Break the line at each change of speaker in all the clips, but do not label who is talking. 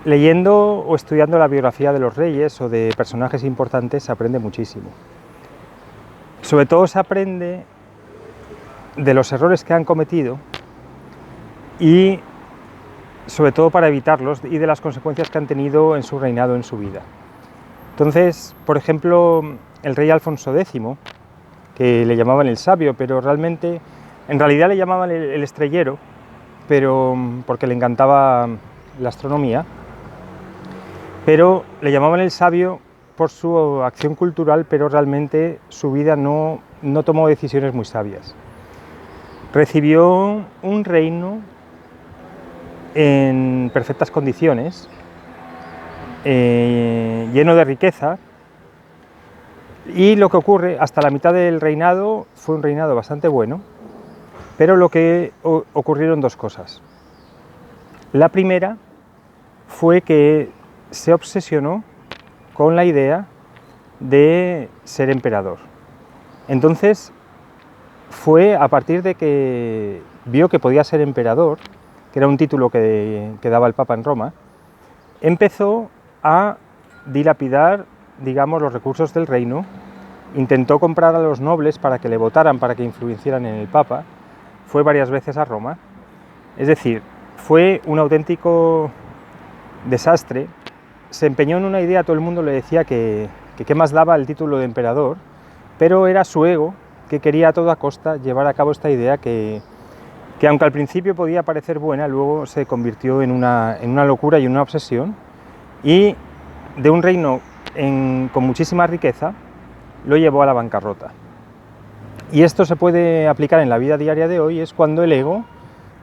Leyendo o estudiando la biografía de los reyes o de personajes importantes se aprende muchísimo. Sobre todo se aprende de los errores que han cometido y sobre todo para evitarlos y de las consecuencias que han tenido en su reinado, en su vida. Entonces, por ejemplo, el rey Alfonso X, que le llamaban el sabio, pero en realidad le llamaban el estrellero, pero porque le encantaba la astronomía, pero le llamaban el sabio por su acción cultural, pero realmente su vida no tomó decisiones muy sabias. Recibió un reino en perfectas condiciones, lleno de riqueza, y lo que ocurre, hasta la mitad del reinado fue un reinado bastante bueno, pero ocurrieron dos cosas. La primera fue que se obsesionó con la idea de ser emperador. Entonces fue a partir de que vio que podía ser emperador, que era un título que daba el Papa en Roma, empezó a dilapidar, digamos, los recursos del reino, intentó comprar a los nobles para que le votaran, para que influenciaran en el Papa, fue varias veces a Roma, es decir, fue un auténtico desastre. Se empeñó en una idea, todo el mundo le decía que qué más daba el título de emperador, pero era su ego que quería a toda costa llevar a cabo esta idea que aunque al principio podía parecer buena, luego se convirtió en una locura y una obsesión, y de un reino con muchísima riqueza lo llevó a la bancarrota. Y esto se puede aplicar en la vida diaria de hoy, es cuando el ego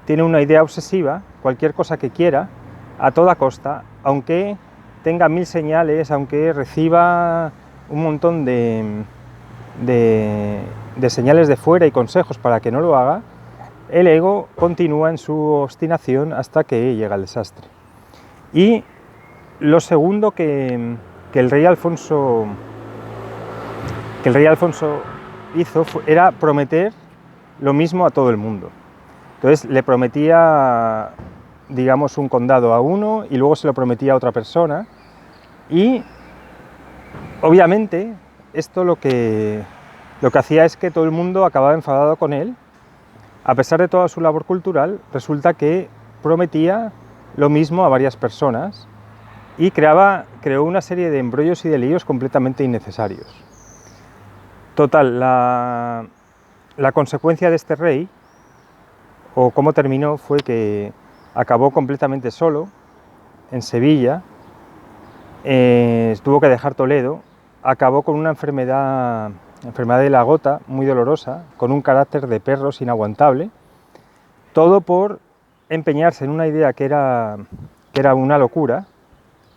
tiene una idea obsesiva, cualquier cosa que quiera, a toda costa, aunque tenga 1000 señales, aunque reciba un montón de señales de fuera y consejos para que no lo haga, el ego continúa en su obstinación hasta que llega el desastre. Y lo segundo que el rey Alfonso hizo era prometer lo mismo a todo el mundo. Entonces le prometía, digamos, un condado a uno y luego se lo prometía a otra persona, y obviamente esto lo que hacía es que todo el mundo acababa enfadado con él. A pesar de toda su labor cultural, resulta que prometía lo mismo a varias personas y creó una serie de embrollos y de líos completamente innecesarios. Total, la consecuencia de este rey, o cómo terminó, fue que acabó completamente solo en Sevilla, tuvo que dejar Toledo, acabó con una enfermedad de la gota muy dolorosa, con un carácter de perros inaguantable, todo por empeñarse en una idea que era una locura,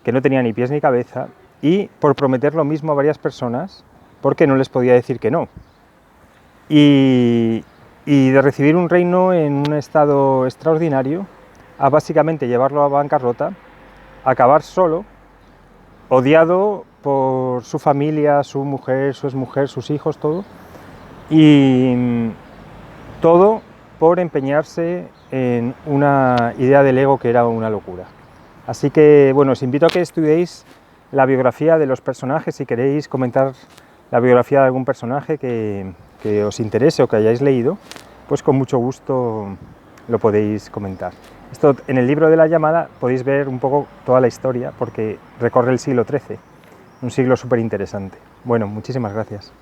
que no tenía ni pies ni cabeza, y por prometer lo mismo a varias personas porque no les podía decir que no. Y de recibir un reino en un estado extraordinario a básicamente llevarlo a bancarrota, acabar solo, odiado por su familia, su mujer, su exmujer, sus hijos, todo, y todo por empeñarse en una idea del ego que era una locura. Así que, bueno, os invito a que estudiéis la biografía de los personajes. Si queréis comentar la biografía de algún personaje que os interese o que hayáis leído, pues con mucho gusto lo podéis comentar. Esto, en el libro de la llamada podéis ver un poco toda la historia, porque recorre el siglo XIII, un siglo súper interesante. Bueno, muchísimas gracias.